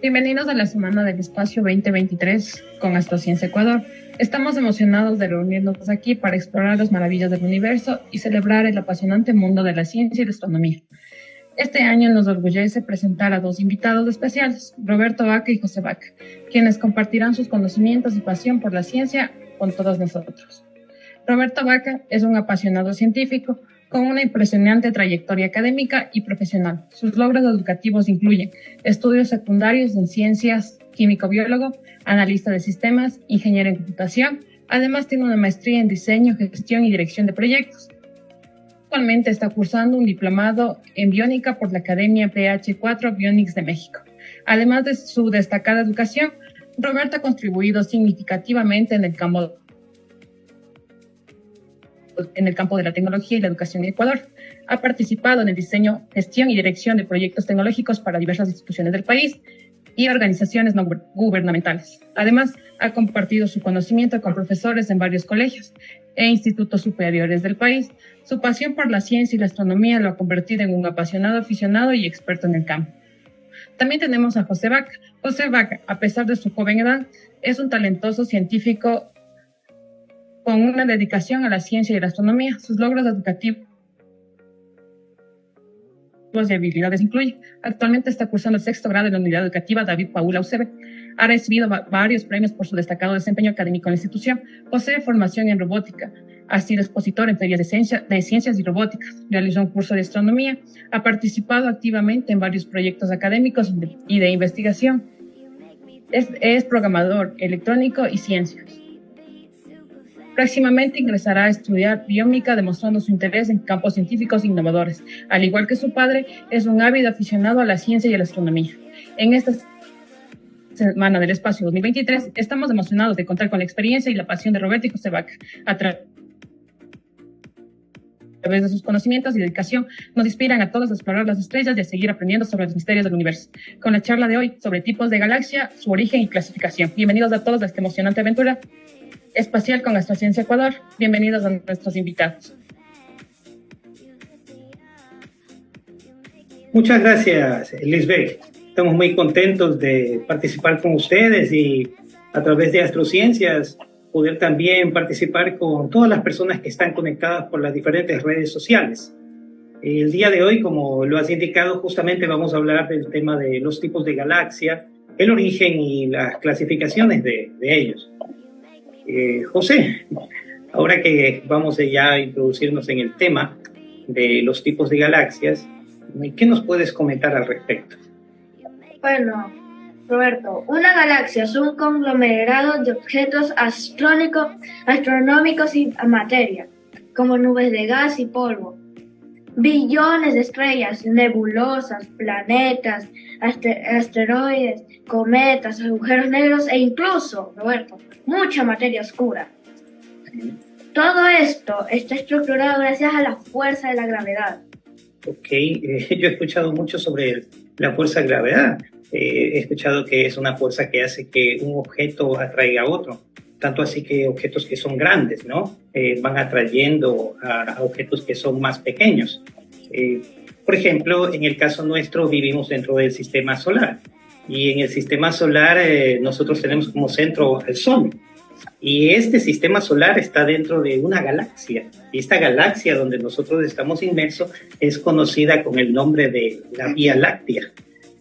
Bienvenidos a la Semana del Espacio 2023 con Astrociencia Ecuador. Estamos emocionados de reunirnos aquí para explorar las maravillas del universo y celebrar el apasionante mundo de la ciencia y la astronomía. Este año nos orgullece presentar a dos invitados especiales, Roberto Vaca y José Vaca, quienes compartirán sus conocimientos y pasión por la ciencia con todos nosotros. Roberto Vaca es un apasionado científico con una impresionante trayectoria académica y profesional. Sus logros educativos incluyen estudios secundarios en ciencias, químico-biólogo, analista de sistemas, ingeniero en computación. Además, tiene una maestría en diseño, gestión y dirección de proyectos. Actualmente está cursando un diplomado en biónica por la Academia PH4 Bionics de México. Además de su destacada educación, Roberto ha contribuido significativamente en el campo de la tecnología y la educación en Ecuador. Ha participado en el diseño, gestión y dirección de proyectos tecnológicos para diversas instituciones del país y organizaciones no gubernamentales. Además, ha compartido su conocimiento con profesores en varios colegios e institutos superiores del país. Su pasión por la ciencia y la astronomía lo ha convertido en un apasionado aficionado y experto en el campo. También tenemos a José Vaca. José Vaca, a pesar de su joven edad, es un talentoso científico con una dedicación a la ciencia y la astronomía. Sus logros educativos y habilidades incluyen: actualmente está cursando el 6º grado en la unidad educativa David Paula UCB. Ha recibido varios premios por su destacado desempeño académico en la institución. Posee formación en robótica. Ha sido expositor en ferias de ciencias y robóticas. Realizó un curso de astronomía. Ha participado activamente en varios proyectos académicos y de investigación. Es programador electrónico y ciencias. Próximamente ingresará a estudiar bioquímica, demostrando su interés en campos científicos innovadores. Al igual que su padre, es un ávido aficionado a la ciencia y a la astronomía. En esta Semana del Espacio 2023, estamos emocionados de contar con la experiencia y la pasión de Roberto y José Vaca. A través de sus conocimientos y dedicación, nos inspiran a todos a explorar las estrellas y a seguir aprendiendo sobre los misterios del universo. Con la charla de hoy sobre tipos de galaxia, su origen y clasificación. Bienvenidos a todos a esta emocionante aventura espacial con Astrociencia Ecuador. Bienvenidos a nuestros invitados. Muchas gracias, Lisbeth. Estamos muy contentos de participar con ustedes y a través de Astrociencias poder también participar con todas las personas que están conectadas por las diferentes redes sociales. El día de hoy, como lo has indicado, justamente vamos a hablar del tema de los tipos de galaxia, el origen y las clasificaciones de ellos. José, ahora que vamos ya a introducirnos en el tema de los tipos de galaxias, ¿qué nos puedes comentar al respecto? Bueno, Roberto, una galaxia es un conglomerado de objetos astronómicos y materia, como nubes de gas y polvo. Billones de estrellas, nebulosas, planetas, asteroides, cometas, agujeros negros e incluso, Roberto, mucha materia oscura. Todo esto está estructurado gracias a la fuerza de la gravedad. Ok, yo he escuchado mucho sobre la fuerza de gravedad. He escuchado que es una fuerza que hace que un objeto atraiga a otro. Tanto así que objetos que son grandes, ¿no? Van atrayendo a objetos que son más pequeños. Por ejemplo, en el caso nuestro vivimos dentro del sistema solar. Y en el sistema solar nosotros tenemos como centro el Sol. Y este sistema solar está dentro de una galaxia. Y esta galaxia donde nosotros estamos inmersos es conocida con el nombre de la Vía Láctea.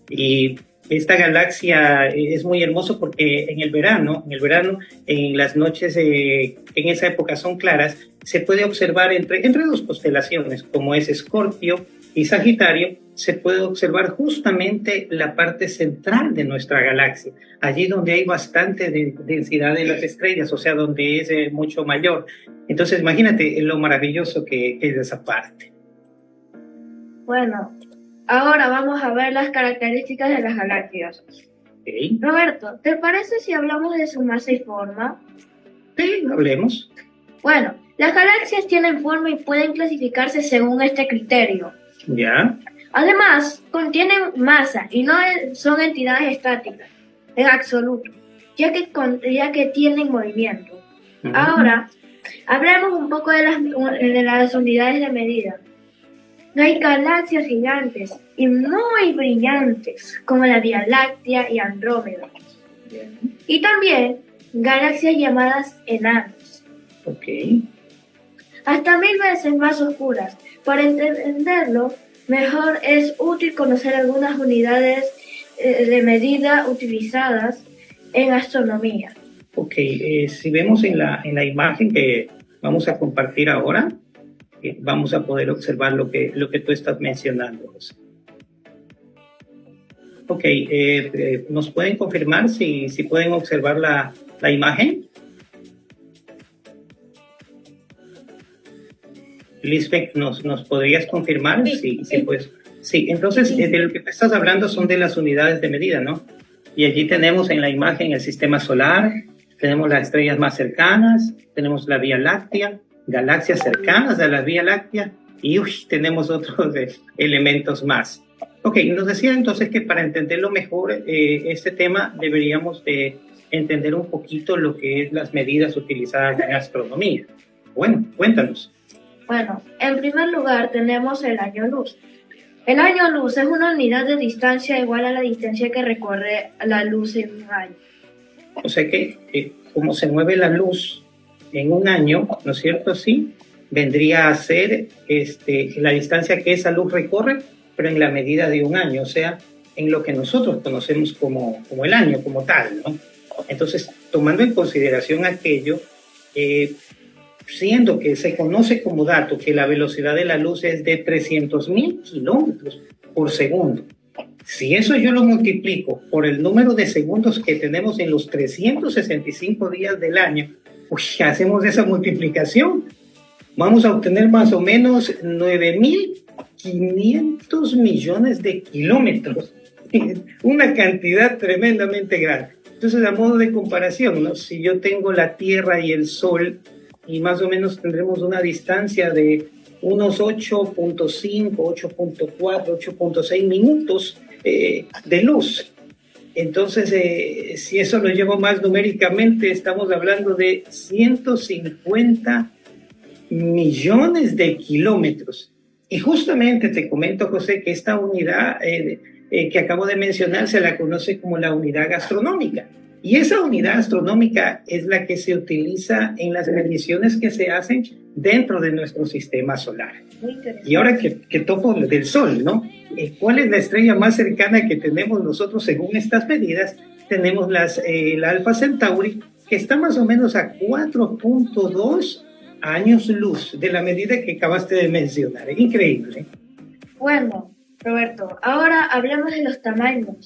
Y esta galaxia es muy hermoso porque en el verano, en las noches en esa época son claras, se puede observar entre dos constelaciones, como es Escorpio y Sagitario, se puede observar justamente la parte central de nuestra galaxia, allí donde hay bastante densidad de las estrellas, o sea, donde es mucho mayor. Entonces, imagínate lo maravilloso que es esa parte. Bueno, ahora vamos a ver las características de las galaxias. Okay. Roberto, ¿te parece si hablamos de su masa y forma? Sí, hablemos. Bueno, las galaxias tienen forma y pueden clasificarse según este criterio. Ya. Además, contienen masa y no son entidades estáticas, en absoluto, ya que tienen movimiento. Ahora, hablemos un poco de las unidades de medida. Hay galaxias gigantes y muy brillantes, como la Vía Láctea y Andrómeda. Bien. Y también galaxias llamadas enanas, Ok. hasta 1000 veces más oscuras. Para entenderlo mejor es útil conocer algunas unidades de medida utilizadas en astronomía. Ok, si vemos en la imagen que vamos a compartir ahora, vamos a poder observar lo que tú estás mencionando, José. Ok, ¿nos pueden confirmar si pueden observar la imagen? Lisbeth, ¿nos podrías confirmar? Sí, pues. Sí, entonces de lo que tú estás hablando son de las unidades de medida, ¿no? Y allí tenemos en la imagen el sistema solar, tenemos las estrellas más cercanas, tenemos la Vía Láctea, galaxias cercanas a la Vía Láctea y tenemos otros elementos más. Ok, nos decía entonces que para entenderlo mejor este tema deberíamos de entender un poquito lo que es las medidas utilizadas en astronomía. Bueno, cuéntanos. Bueno, en primer lugar tenemos el año luz. El año luz es una unidad de distancia igual a la distancia que recorre la luz en un año. O sea que como se mueve la luz en un año, ¿no es cierto? Sí, vendría a ser la distancia que esa luz recorre, pero en la medida de un año, o sea, en lo que nosotros conocemos como el año, como tal, ¿no? Entonces, tomando en consideración aquello, siendo que se conoce como dato que la velocidad de la luz es de 300.000 kilómetros por segundo. Si eso yo lo multiplico por el número de segundos que tenemos en los 365 días del año, pues hacemos esa multiplicación. Vamos a obtener más o menos 9.500 millones de kilómetros. Una cantidad tremendamente grande. Entonces, a modo de comparación, ¿no? Si yo tengo la Tierra y el Sol, y más o menos tendremos una distancia de unos 8.5, 8.4, 8.6 minutos de luz. Entonces, si eso lo llevo más numéricamente, estamos hablando de 150 millones de kilómetros. Y justamente te comento, José, que esta unidad que acabo de mencionar se la conoce como la unidad astronómica. Y esa unidad astronómica es la que se utiliza en las mediciones que se hacen dentro de nuestro sistema solar. Y ahora que topo del Sol, ¿no? ¿Cuál es la estrella más cercana que tenemos nosotros según estas medidas? Tenemos la Alpha Centauri, que está más o menos a 4.2 años luz de la medida que acabaste de mencionar. Es increíble. Bueno, Roberto, ahora hablemos de los tamaños.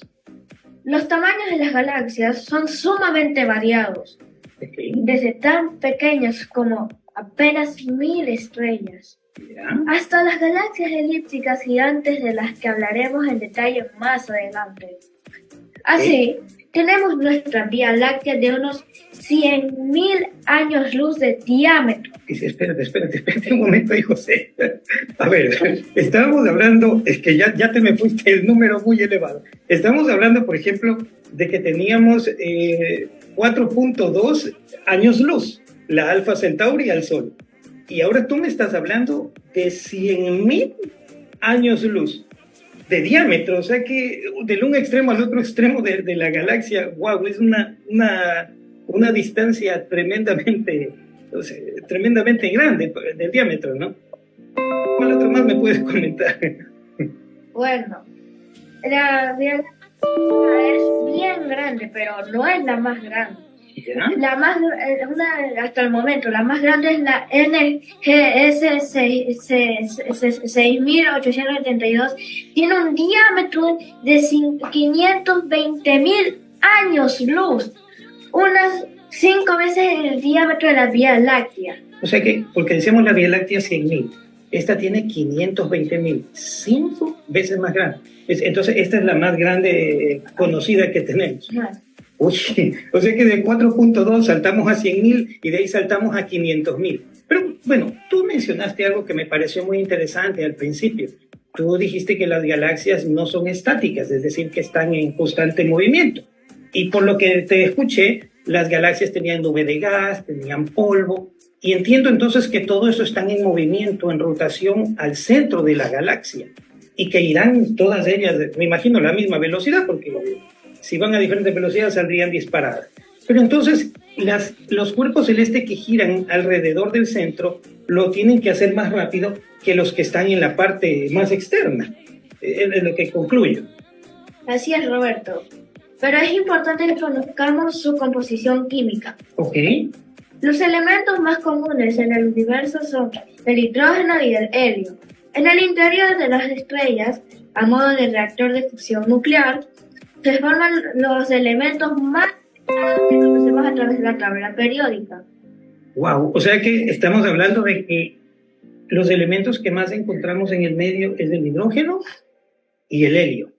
Los tamaños de las galaxias son sumamente variados, desde tan pequeñas como apenas 1000 estrellas, hasta las galaxias elípticas gigantes de las que hablaremos en detalle más adelante. Así, tenemos nuestra Vía Láctea de unos 100.000 años luz de diámetro. Espérate un momento ahí, José. A ver, estábamos hablando, es que ya te me fuiste el número muy elevado. Estamos hablando, por ejemplo, de que teníamos 4.2 años luz, la Alpha Centauri al Sol. Y ahora tú me estás hablando de 100.000 años luz de diámetro, o sea que del un extremo al otro extremo de la galaxia, wow, es una distancia tremendamente grande del diámetro, ¿no? ¿Cuál otro más me puedes comentar? Bueno, la Vía Láctea es bien grande, pero no es la más grande. ¿Ya? Hasta el momento, la más grande es la NGS 6872. Tiene un diámetro de 520.000 años luz, unas 5 veces el diámetro de la Vía Láctea. O sea que, porque decíamos la Vía Láctea 100.000, esta tiene 520.000, 5 veces más grande. Entonces, esta es la más grande conocida que tenemos. Uy, o sea que de 4.2 saltamos a 100.000 y de ahí saltamos a 500.000. Pero bueno, tú mencionaste algo que me pareció muy interesante al principio. Tú dijiste que las galaxias no son estáticas, es decir, que están en constante movimiento. Y por lo que te escuché, las galaxias tenían nube de gas, tenían polvo. Y entiendo entonces que todo eso está en movimiento, en rotación al centro de la galaxia y que irán todas ellas, me imagino, a la misma velocidad, porque si van a diferentes velocidades saldrían disparadas. Pero entonces los cuerpos celestes que giran alrededor del centro lo tienen que hacer más rápido que los que están en la parte más externa. Es lo que concluyo. Así es, Roberto. Pero es importante que conozcamos su composición química. Ok. Los elementos más comunes en el universo son el hidrógeno y el helio. En el interior de las estrellas, a modo de reactor de fusión nuclear, se forman los elementos más que conocemos a través de la tabla periódica. Wow, o sea que estamos hablando de que los elementos que más encontramos en el medio es el hidrógeno y el helio.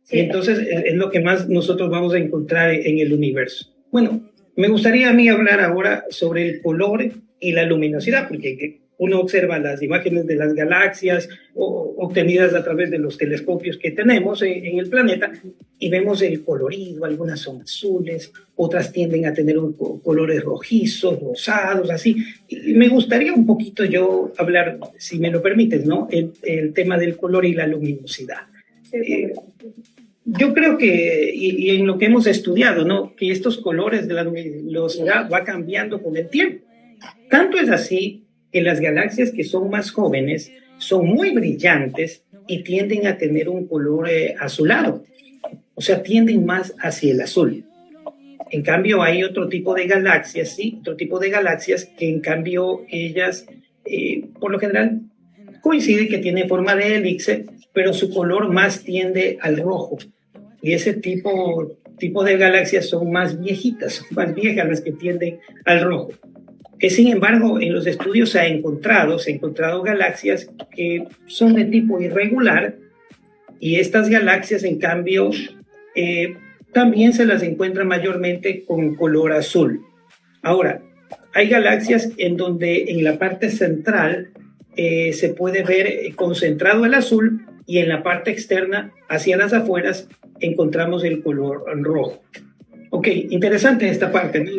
Sí. Y entonces es lo que más nosotros vamos a encontrar en el universo. Bueno, me gustaría a mí hablar ahora sobre el color y la luminosidad, porque uno observa las imágenes de las galaxias obtenidas a través de los telescopios que tenemos en el planeta y vemos el colorido, algunas son azules, otras tienden a tener colores rojizos, rosados, así. Y me gustaría un poquito yo hablar, si me lo permites, ¿no? El tema del color y la luminosidad. Sí. Yo creo que, y en lo que hemos estudiado, ¿no? Que estos colores de la luminosidad va cambiando con el tiempo. Tanto es así que las galaxias que son más jóvenes son muy brillantes y tienden a tener un color azulado, o sea, tienden más hacia el azul. En cambio, hay otro tipo de galaxias, sí, otro tipo de galaxias que en cambio ellas, por lo general, coincide que tienen forma de elipse, pero su color más tiende al rojo. Y ese tipo de galaxias son más viejitas, son más viejas las que tienden al rojo. Sin embargo, en los estudios se ha encontrado galaxias que son de tipo irregular y estas galaxias, en cambio, también se las encuentra mayormente con color azul. Ahora, hay galaxias en donde en la parte central se puede ver concentrado el azul y en la parte externa, hacia las afueras, encontramos el color rojo. Ok, interesante esta parte, ¿no?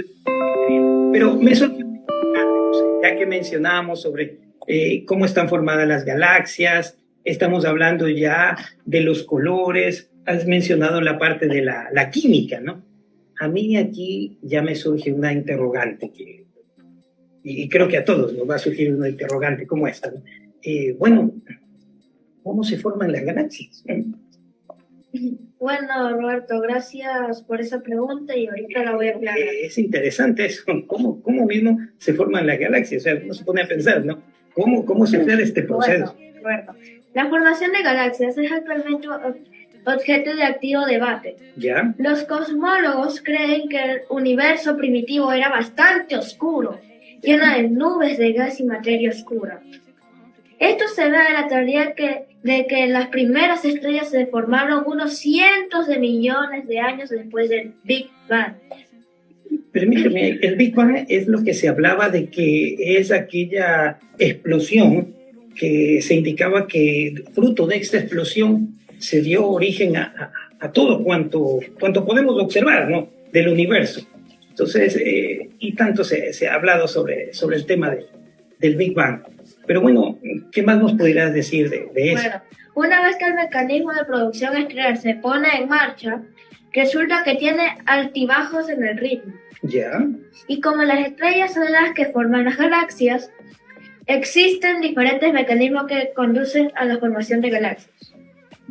Pero me sorprendió, ya que mencionábamos sobre cómo están formadas las galaxias, estamos hablando ya de los colores, has mencionado la parte de la química, ¿no? A mí aquí ya me surge una interrogante, y creo que a todos nos va a surgir una interrogante como esta, ¿no? Bueno, ¿cómo se forman las galaxias? Bueno, Roberto, gracias por esa pregunta y ahorita la voy a aclarar. Es interesante eso, ¿cómo mismo se forman las galaxias? O sea, uno se pone a pensar, ¿no? ¿Cómo sucede este proceso? Bueno, Roberto, la formación de galaxias es actualmente objeto de activo debate. ¿Ya? Los cosmólogos creen que el universo primitivo era bastante oscuro, lleno de nubes de gas y materia oscura. Esto se da en la teoría de que las primeras estrellas se formaron unos cientos de millones de años después del Big Bang. Permíteme, el Big Bang es lo que se hablaba de que es aquella explosión que se indicaba que fruto de esta explosión se dio origen a todo cuanto podemos observar, ¿no? Del universo. Entonces, y tanto se ha hablado sobre el tema del Big Bang. Pero bueno, ¿qué más nos podrías decir de eso? Bueno, una vez que el mecanismo de producción estelar se pone en marcha, resulta que tiene altibajos en el ritmo. ¿Ya? Y como las estrellas son las que forman las galaxias, existen diferentes mecanismos que conducen a la formación de galaxias.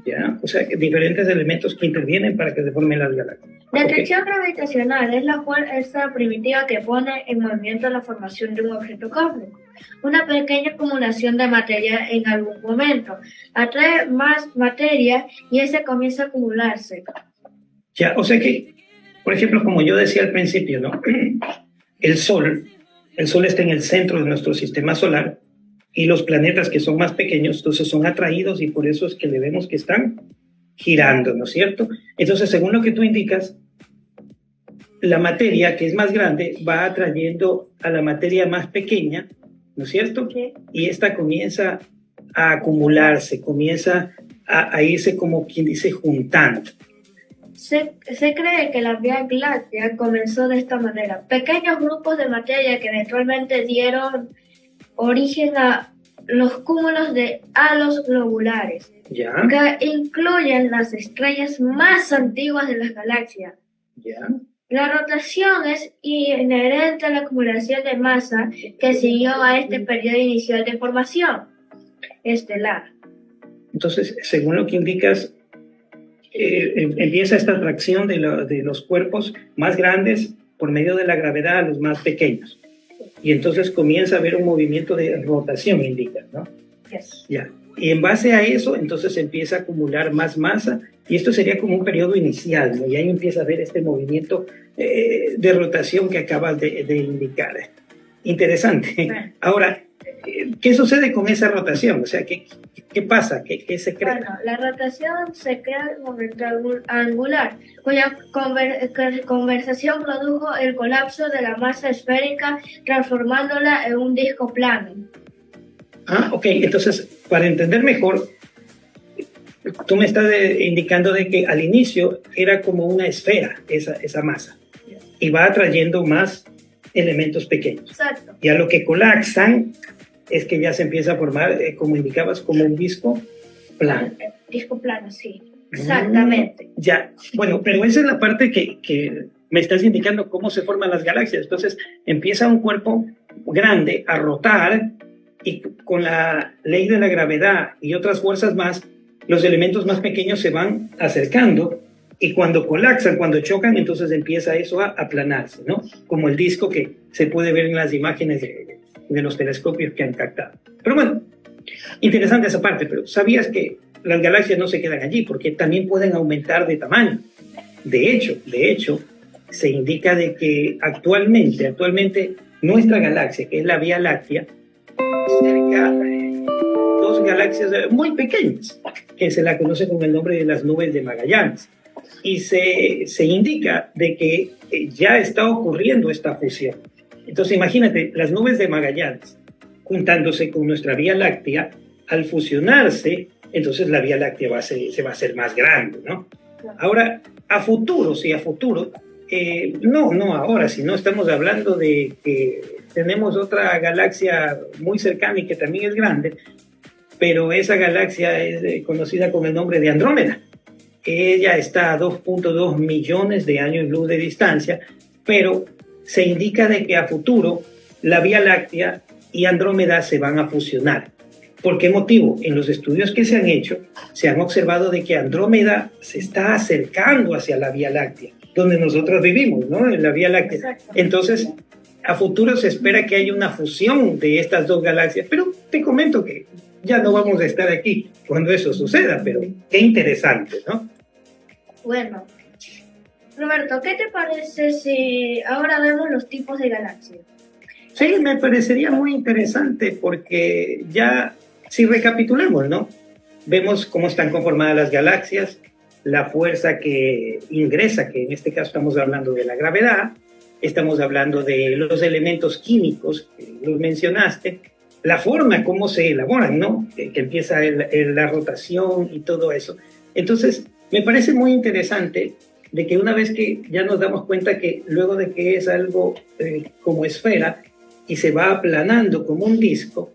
¿Ya? O sea, diferentes elementos que intervienen para que se formen las galaxias. La atracción gravitacional es la fuerza primitiva que pone en movimiento la formación de un objeto cósmico. Una pequeña acumulación de materia en algún momento atrae más materia y esa comienza a acumularse. Ya, o sea que, por ejemplo, como yo decía al principio, ¿no? El Sol está en el centro de nuestro sistema solar y los planetas que son más pequeños, entonces son atraídos y por eso es que le vemos que están girando, ¿no es cierto? Entonces, según lo que tú indicas, la materia que es más grande va atrayendo a la materia más pequeña, ¿no es cierto? Sí. Y esta comienza a acumularse, comienza a irse como quien dice juntando. Se cree que la Vía Láctea comenzó de esta manera. Pequeños grupos de materia que eventualmente dieron origen a los cúmulos de halos globulares, Ya, que incluyen las estrellas más antiguas de las galaxias. ya. La rotación es inherente a la acumulación de masa que siguió a este periodo inicial de formación estelar. Entonces, según lo que indicas, empieza esta atracción de los cuerpos más grandes por medio de la gravedad a los más pequeños. Y entonces comienza a haber un movimiento de rotación, indicas, ¿no? Yes. Ya. Y en base a eso, entonces empieza a acumular más masa, y esto sería como un periodo inicial, ¿no? Y ahí empieza a haber este movimiento de rotación que acabas de indicar. Interesante. Bueno. Ahora, ¿qué sucede con esa rotación? O sea, ¿qué pasa? ¿Qué se crea? Bueno, la rotación se crea en el momento angular, cuya conversación produjo el colapso de la masa esférica, transformándola en un disco plano. Ah, ok. Entonces, para entender mejor, tú me estás indicando de que al inicio era como una esfera esa masa, y va atrayendo más elementos pequeños. Exacto. Y a lo que colapsan es que ya se empieza a formar, como indicabas, como un disco plano. El disco plano, sí. Exactamente. Ya, bueno, pero esa es la parte que me estás indicando cómo se forman las galaxias. Entonces empieza un cuerpo grande a rotar, y con la ley de la gravedad y otras fuerzas más, los elementos más pequeños se van acercando, y cuando colapsan, cuando chocan, entonces empieza eso a aplanarse, ¿no? Como el disco que se puede ver en las imágenes de los telescopios que han captado. Pero bueno, interesante esa parte, pero ¿sabías que las galaxias no se quedan allí? Porque también pueden aumentar de tamaño. De hecho, se indica de que actualmente nuestra galaxia, que es la Vía Láctea, cerca de dos galaxias muy pequeñas, que se la conoce con el nombre de las nubes de Magallanes. Y se indica de que ya está ocurriendo esta fusión. Entonces imagínate, las nubes de Magallanes juntándose con nuestra Vía Láctea, al fusionarse, entonces la Vía Láctea se va a hacer más grande, ¿no? Ahora, a futuro, no ahora, sino estamos hablando de que tenemos otra galaxia muy cercana y que también es grande, pero esa galaxia es conocida con el nombre de Andrómeda. Ella está a 2.2 millones de años luz de distancia, pero se indica de que a futuro la Vía Láctea y Andrómeda se van a fusionar. ¿Por qué motivo? En los estudios que se han hecho, se han observado de que Andrómeda se está acercando hacia la Vía Láctea, donde nosotros vivimos, ¿no? En la Vía Láctea. Exacto. Entonces, a futuro se espera que haya una fusión de estas dos galaxias, pero te comento que ya no vamos a estar aquí cuando eso suceda, pero qué interesante, ¿no? Bueno, Roberto, ¿qué te parece si ahora vemos los tipos de galaxias? Sí, me parecería muy interesante porque ya, si recapitulamos, ¿no? Vemos cómo están conformadas las galaxias, la fuerza que ingresa, que en este caso estamos hablando de la gravedad, estamos hablando de los elementos químicos, que los mencionaste, la forma, cómo se elaboran, ¿no? Que empieza la rotación y todo eso. Entonces, me parece muy interesante de que una vez que ya nos damos cuenta que luego de que es algo como esfera y se va aplanando como un disco,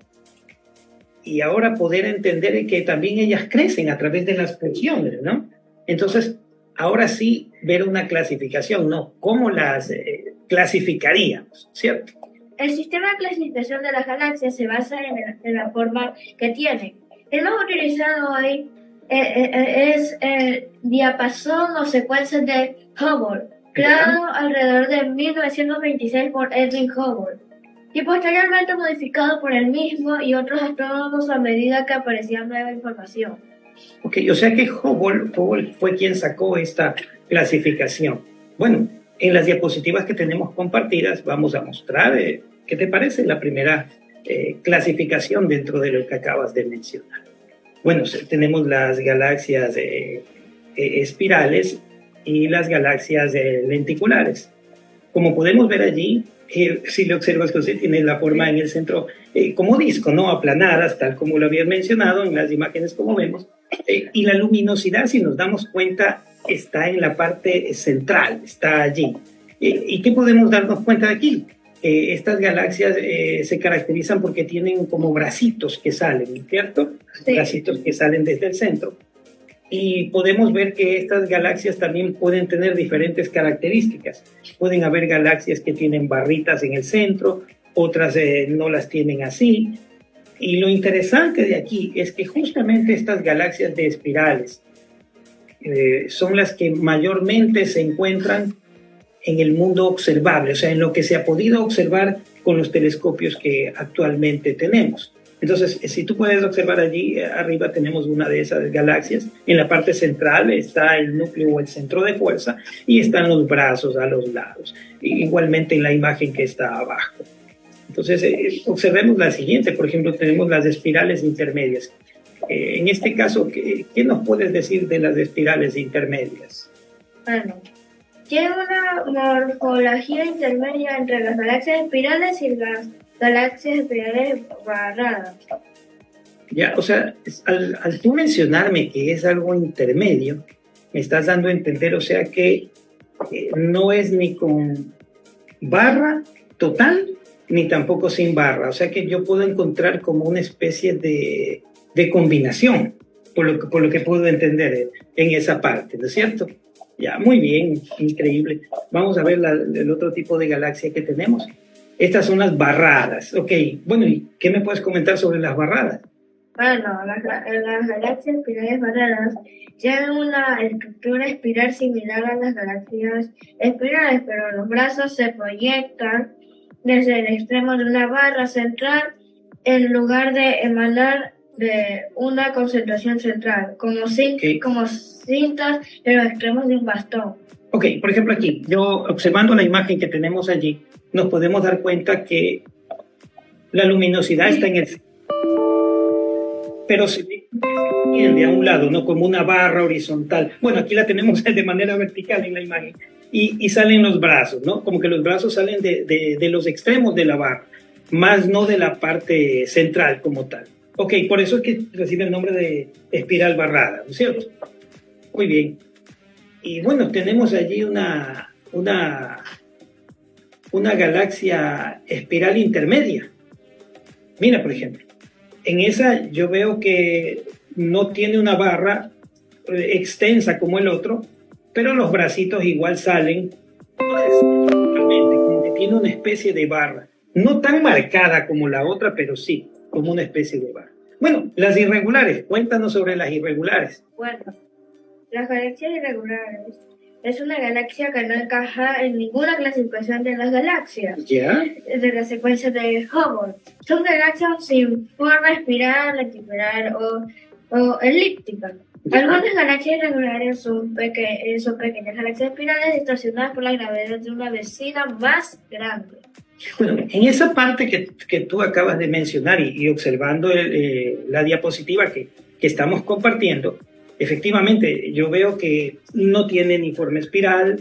y ahora poder entender que también ellas crecen a través de las fusiones, ¿no? Entonces, ahora sí ver una clasificación, ¿no? ¿Cómo las clasificaríamos, cierto? El sistema de clasificación de las galaxias se basa en la forma que tienen. El más utilizado hoy es el diapasón o secuencia de Hubble, creado alrededor de 1926 por Edwin Hubble, y posteriormente modificado por él mismo y otros astrónomos a medida que aparecía nueva información. Ok, o sea que Hubble fue quien sacó esta clasificación. Bueno, en las diapositivas que tenemos compartidas vamos a mostrar, ¿qué te parece la primera clasificación dentro de lo que acabas de mencionar? Bueno, tenemos las galaxias espirales y las galaxias lenticulares. Como podemos ver allí, si lo observas, José, tiene la forma en el centro como disco, ¿no? Aplanadas, tal como lo había mencionado en las imágenes como vemos. Y la luminosidad, si nos damos cuenta, está en la parte central, está allí. ¿Y qué podemos darnos cuenta de aquí? Estas galaxias se caracterizan porque tienen como bracitos que salen, ¿cierto? Sí. Bracitos que salen desde el centro. Y podemos ver que estas galaxias también pueden tener diferentes características. Pueden haber galaxias que tienen barritas en el centro, otras no las tienen así. Y lo interesante de aquí es que justamente estas galaxias de espirales son las que mayormente se encuentran en el mundo observable, o sea, en lo que se ha podido observar con los telescopios que actualmente tenemos. Entonces, si tú puedes observar allí arriba tenemos una de esas galaxias. En la parte central está el núcleo o el centro de fuerza y están los brazos a los lados. Igualmente en la imagen que está abajo. Entonces, observemos la siguiente. Por ejemplo, tenemos las espirales intermedias. En este caso, ¿qué nos puedes decir de las espirales intermedias? Bueno, tiene una morfología intermedia entre las galaxias espirales y las galaxias espirales barradas. Ya, o sea, al tú mencionarme que es algo intermedio, me estás dando a entender, o sea, que no es ni con barra total, ni tampoco sin barra. O sea, que yo puedo encontrar como una especie de combinación, por lo que puedo entender en esa parte, ¿no es cierto? Ya, muy bien, increíble. Vamos a ver el otro tipo de galaxia que tenemos. Estas son las barradas. Ok, bueno, ¿y qué me puedes comentar sobre las barradas? Bueno, las galaxias espirales barradas tienen una estructura espiral similar a las galaxias espirales, pero los brazos se proyectan desde el extremo de una barra central en lugar de emanar de una concentración central, como cintas en los extremos de un bastón. Ok, por ejemplo aquí, yo observando la imagen que tenemos allí, nos podemos dar cuenta que la luminosidad está en el centro, pero se tiende a un lado, ¿no? Como una barra horizontal. Bueno, aquí la tenemos de manera vertical en la imagen. Y salen los brazos, ¿no? Como que los brazos salen de los extremos de la barra, más no de la parte central como tal. Ok, por eso es que recibe el nombre de espiral barrada, ¿no es cierto? Muy bien. Y bueno, tenemos allí una galaxia espiral intermedia. Mira, por ejemplo, en esa yo veo que no tiene una barra extensa como el otro, pero los bracitos igual salen, como que tiene una especie de barra. No tan marcada como la otra, pero sí, como una especie de barra. Bueno, las irregulares, cuéntanos sobre las irregulares. Bueno, las galaxias irregulares es una galaxia que no encaja en ninguna clasificación de las galaxias. ¿Ya? De la secuencia de Hubble. Son galaxias sin forma espiral, lenticular o elíptica. ¿Ya? Algunas galaxias irregulares son pequeñas galaxias espirales distorsionadas por la gravedad de una vecina más grande. Bueno, en esa parte que tú acabas de mencionar y observando la diapositiva que estamos compartiendo, efectivamente yo veo que no tiene ni forma espiral,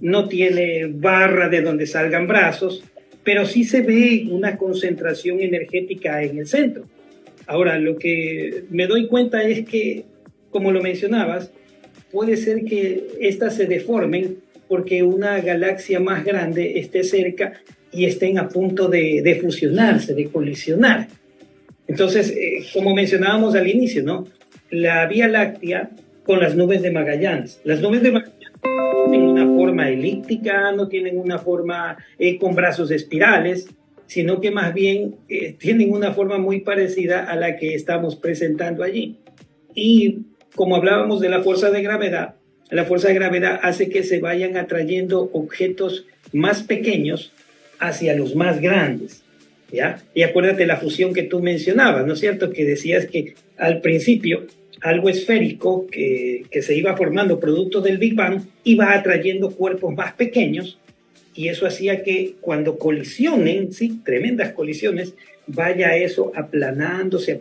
no tiene barra de donde salgan brazos, pero sí se ve una concentración energética en el centro. Ahora, lo que me doy cuenta es que, como lo mencionabas, puede ser que estas se deformen porque una galaxia más grande esté cerca y estén a punto de fusionarse, de colisionar. Entonces, como mencionábamos al inicio, ¿no? La Vía Láctea con las nubes de Magallanes. Las nubes de Magallanes no tienen una forma elíptica, no tienen una forma con brazos espirales, sino que más bien tienen una forma muy parecida a la que estamos presentando allí. Y como hablábamos de la fuerza de gravedad hace que se vayan atrayendo objetos más pequeños hacia los más grandes, ¿ya? Y acuérdate la fusión que tú mencionabas, ¿no es cierto? Que decías que al principio algo esférico que se iba formando producto del Big Bang iba atrayendo cuerpos más pequeños y eso hacía que cuando colisionen, sí, tremendas colisiones, vaya eso aplanándose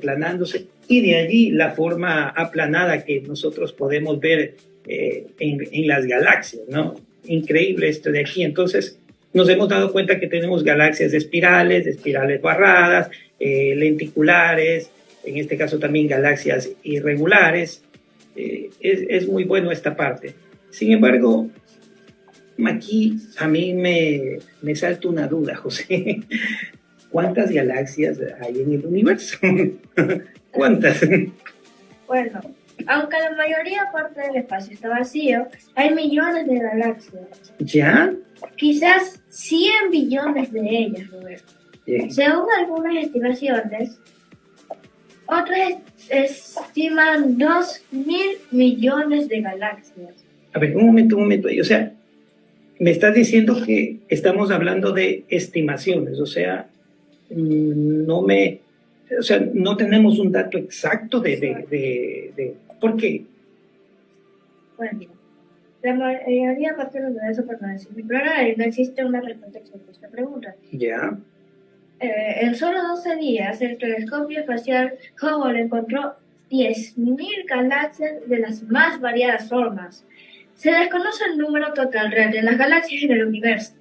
y de allí la forma aplanada que nosotros podemos ver en las galaxias, ¿no? Increíble esto de aquí. Entonces, nos hemos dado cuenta que tenemos galaxias de espirales barradas, lenticulares, en este caso también galaxias irregulares. Es muy bueno esta parte. Sin embargo, aquí a mí me salta una duda, José. ¿Cuántas galaxias hay en el universo? ¿Cuántas? Bueno, aunque la mayoría parte del espacio está vacío, hay millones de galaxias. ¿Ya? Quizás 100 billones de ellas, Roberto. Bien. Según algunas estimaciones, otras estiman 2.000 millones de galaxias. A ver, un momento. O sea, me estás diciendo que estamos hablando de estimaciones, o sea, no tenemos un dato exacto de ¿por qué? Bueno, la mayoría parte del universo permanece sin explorar y no existe una respuesta exacta a esta pregunta. Ya. En solo 12 días, el telescopio espacial Hubble encontró 10.000 galaxias de las más variadas formas. Se desconoce el número total real de las galaxias en el universo.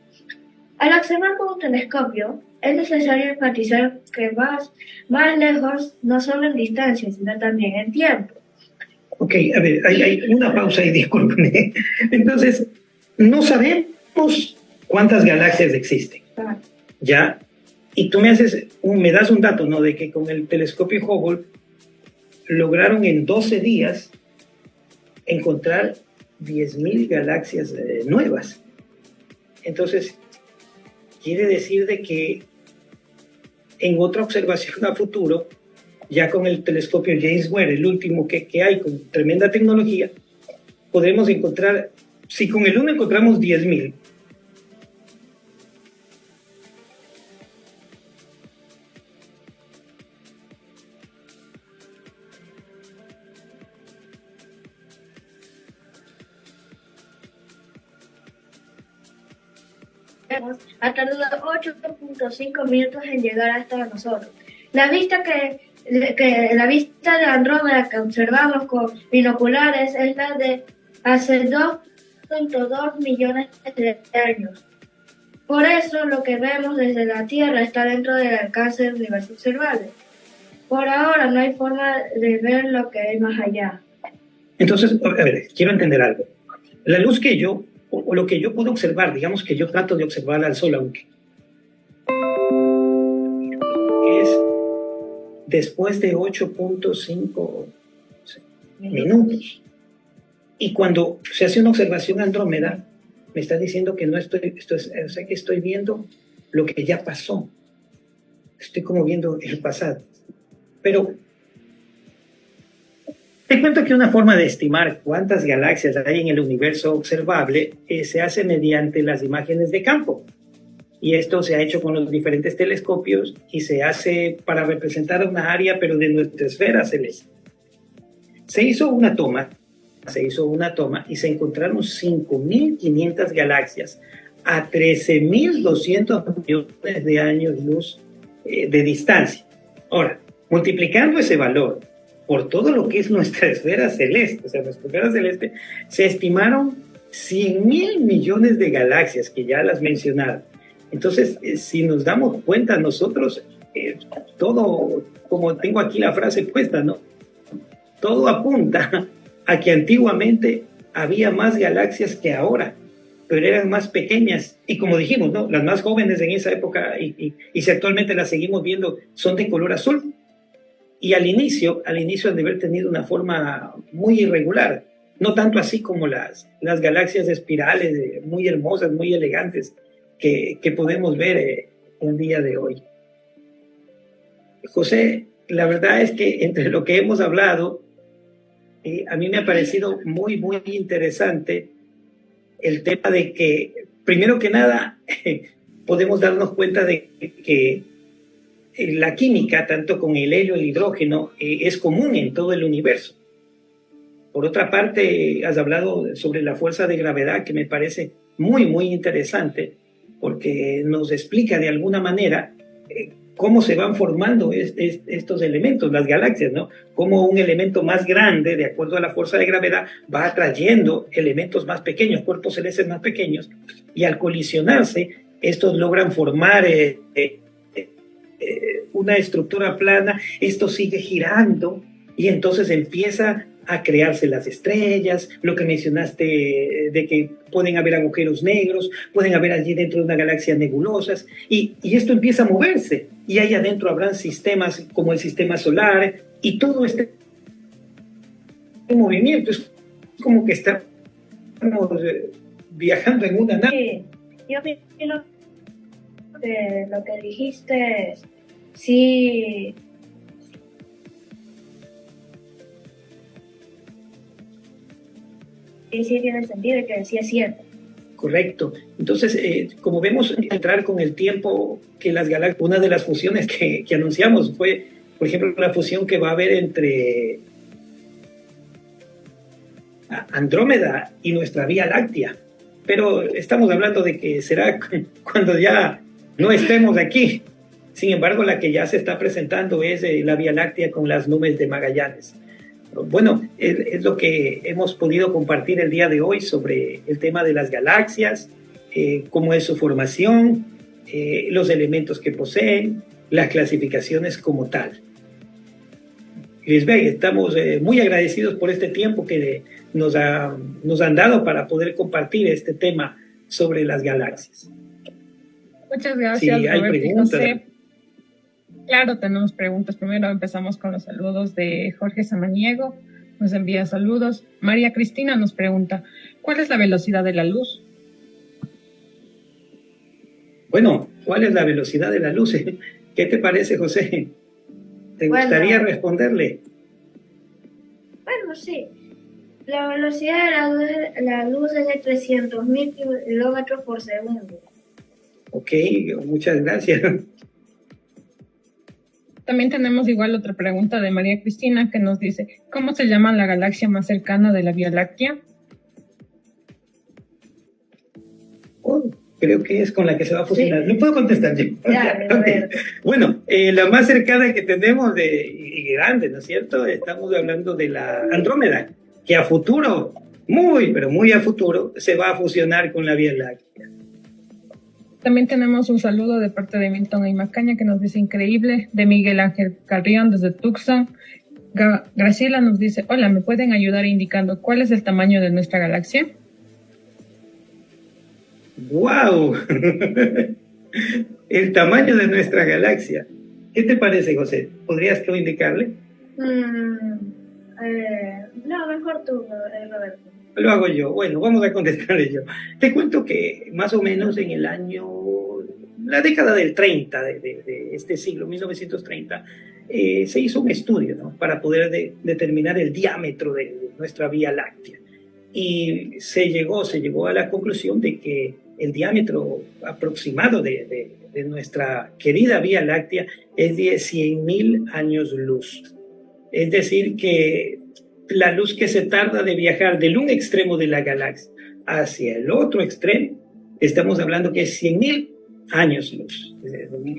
Al observar con un telescopio, es necesario enfatizar que más lejos no solo en distancia, sino también en tiempo. Ok, a ver, hay una pausa y discúlpeme. Entonces, no sabemos cuántas galaxias existen. ¿Ya? Y tú me das un dato, ¿no? De que con el telescopio Hubble lograron en 12 días encontrar 10.000 galaxias nuevas. Entonces, quiere decir de que en otra observación a futuro, ya con el telescopio James Webb, el último que hay con tremenda tecnología, podremos encontrar, si con el uno encontramos 10.000, ha tardado 8.5 minutos en llegar hasta nosotros. La vista de Andrómeda que observamos con binoculares es la de hace 2.2 millones de años. Por eso lo que vemos desde la Tierra está dentro del alcance del universo observable. Por ahora no hay forma de ver lo que hay más allá. Entonces, a ver, quiero entender algo. La luz que o lo que yo puedo observar, digamos que yo trato de observar al Sol, aunque es después de 8.5 minutos. Y cuando se hace una observación a Andrómeda, me está diciendo que no o sea, que estoy viendo lo que ya pasó. Estoy como viendo el pasado. Pero te cuento que una forma de estimar cuántas galaxias hay en el universo observable se hace mediante las imágenes de campo. Y esto se ha hecho con los diferentes telescopios y se hace para representar una área, pero de nuestra esfera celeste. Se hizo una toma y se encontraron 5.500 galaxias a 13.200 millones de años luz de distancia. Ahora, multiplicando ese valor por todo lo que es nuestra esfera celeste, o sea, nuestra esfera celeste, se estimaron 100.000 millones de galaxias, que ya las mencionaron. Entonces, si nos damos cuenta nosotros, todo, como tengo aquí la frase puesta, ¿no? Todo apunta a que antiguamente había más galaxias que ahora, pero eran más pequeñas. Y como dijimos, ¿no? Las más jóvenes en esa época, y si actualmente las seguimos viendo, son de color azul. Y al inicio han de haber tenido una forma muy irregular, no tanto así como las galaxias espirales muy hermosas, muy elegantes que podemos ver el día de hoy. José, la verdad es que entre lo que hemos hablado, a mí me ha parecido muy, muy interesante el tema de que, primero que nada, podemos darnos cuenta de que la química, tanto con el helio, el hidrógeno, es común en todo el universo. Por otra parte, has hablado sobre la fuerza de gravedad, que me parece muy, muy interesante, porque nos explica de alguna manera cómo se van formando estos elementos, las galaxias, ¿no? Cómo un elemento más grande, de acuerdo a la fuerza de gravedad, va atrayendo elementos más pequeños, cuerpos celestes más pequeños, y al colisionarse, estos logran formar una estructura plana. Esto sigue girando y entonces empieza a crearse las estrellas, lo que mencionaste de que pueden haber agujeros negros, pueden haber allí dentro de una galaxia nebulosas, y esto empieza a moverse, y ahí adentro habrán sistemas como el sistema solar, y todo este movimiento es como que estamos viajando en una nave. Sí, yo opino que lo que dijiste, sí. Sí tiene sentido y que sí es cierto. Correcto. Entonces, como vemos entrar con el tiempo que las galaxias, una de las fusiones que anunciamos fue, por ejemplo, la fusión que va a haber entre Andrómeda y nuestra Vía Láctea. Pero estamos hablando de que será cuando ya no estemos aquí. Sin embargo, la que ya se está presentando es la Vía Láctea con las nubes de Magallanes. Bueno, es lo que hemos podido compartir el día de hoy sobre el tema de las galaxias, cómo es su formación, los elementos que poseen, las clasificaciones como tal. Lisbeth, estamos muy agradecidos por este tiempo que nos han dado para poder compartir este tema sobre las galaxias. Muchas gracias, sí, hay Roberto preguntas. y José. Claro, tenemos preguntas. Primero empezamos con los saludos de Jorge Samaniego. Nos envía saludos. María Cristina nos pregunta, ¿cuál es la velocidad de la luz? Bueno, ¿cuál es la velocidad de la luz? ¿Qué te parece, José? ¿Te gustaría responderle? Bueno, sí. La velocidad de la luz es de 300.000 kilómetros por segundo. Ok, muchas gracias. También tenemos igual otra pregunta de María Cristina que nos dice, ¿cómo se llama la galaxia más cercana de la Vía Láctea? Creo que es con la que se va a fusionar. Sí. No puedo contestar yo. Okay. Bueno, la más cercana que tenemos y grande, ¿no es cierto? Estamos hablando de la Andrómeda, que a futuro, pero muy a futuro, se va a fusionar con la Vía Láctea. También tenemos un saludo de parte de Milton Aymacaña que nos dice increíble, de Miguel Ángel Carrión desde Tucson. Graciela nos dice, hola, ¿me pueden ayudar indicando cuál es el tamaño de nuestra galaxia? ¡Wow! El tamaño de nuestra galaxia. ¿Qué te parece, José? ¿Podrías tú indicarle? No, mejor tú, Roberto. Lo hago yo. Bueno, vamos a contestarle yo. Te cuento que más o menos en el año, la década del 30 de este siglo, 1930, se hizo un estudio, ¿no?, para poder determinar el diámetro de nuestra Vía Láctea. Y se llegó a la conclusión de que el diámetro aproximado de nuestra querida Vía Láctea es de 100.000 años luz. Es decir, que la luz que se tarda de viajar del un extremo de la galaxia hacia el otro extremo, estamos hablando que es 100.000 años luz.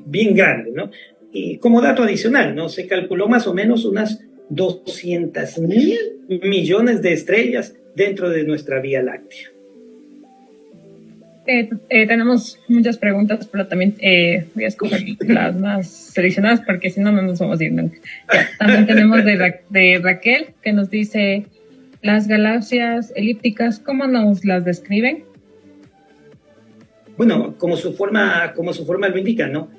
Bien grande, ¿no? Y como dato adicional, ¿no?, se calculó más o menos unas 200.000 millones de estrellas dentro de nuestra Vía Láctea. Tenemos muchas preguntas, pero también voy a escoger las más seleccionadas porque si no, no nos vamos a ir nunca. También tenemos de Raquel que nos dice, las galaxias elípticas, ¿cómo nos las describen? Bueno, como su forma lo indica, ¿no?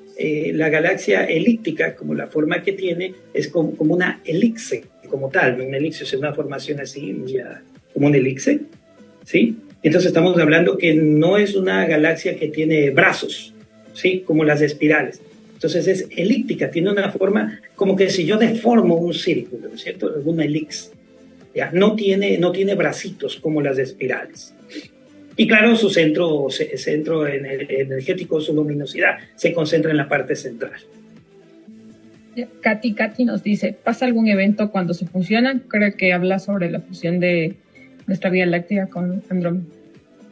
La galaxia elíptica, como la forma que tiene, es como una elipse, como tal. Una elipse es una formación así, como un elipse, ¿sí? Entonces estamos hablando que no es una galaxia que tiene brazos, ¿sí?, como las espirales. Entonces es elíptica, tiene una forma como que si yo deformo un círculo, ¿no es cierto? Una elipse. ¿Ya? No tiene bracitos como las espirales. Y claro, su centro energético, su luminosidad, se concentra en la parte central. Katy nos dice, ¿pasa algún evento cuando se fusionan? Creo que habla sobre la fusión de nuestra Vía Láctea con Andrómeda.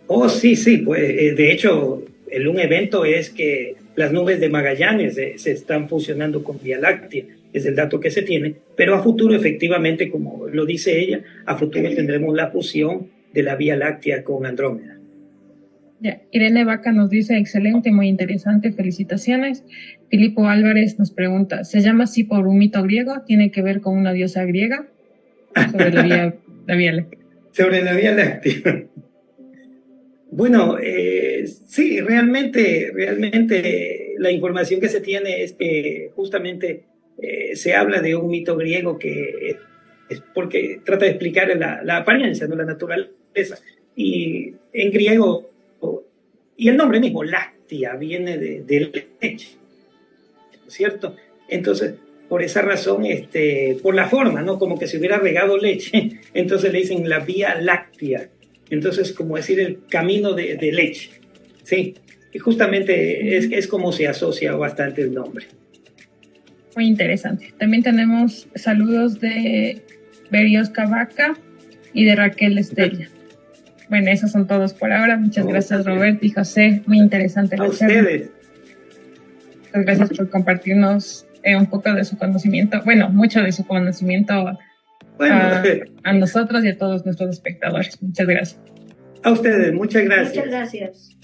Oh, sí, pues de hecho, un evento es que las nubes de Magallanes se están fusionando con Vía Láctea, es el dato que se tiene, pero a futuro, efectivamente, como lo dice ella, a futuro tendremos la fusión de la Vía Láctea con Andrómeda. Ya. Irene Vaca nos dice, excelente, muy interesante, felicitaciones. Filipo Álvarez nos pregunta, ¿se llama así por un mito griego? ¿Tiene que ver con una diosa griega? sobre la vía láctea. Sobre la Vía Láctea. Bueno, sí, realmente la información que se tiene es que justamente se habla de un mito griego que es porque trata de explicar la apariencia, ¿no? La naturaleza. Y en griego, y el nombre mismo, láctea, viene de leche, ¿cierto? Entonces, por esa razón, por la forma, ¿no? Como que se hubiera regado leche, entonces le dicen la Vía Láctea. Entonces, como decir el camino de leche, ¿sí? Y justamente es como se asocia bastante el nombre. Muy interesante. También tenemos saludos de Berios Cavaca y de Raquel Estella. Bueno, esos son todos por ahora. Muchas gracias, Roberto y José. Muy interesante. A ustedes. Muchas gracias por compartirnos un poco de su conocimiento. Bueno, mucho de su conocimiento a nosotros y a todos nuestros espectadores. Muchas gracias. A ustedes, muchas gracias. Muchas gracias.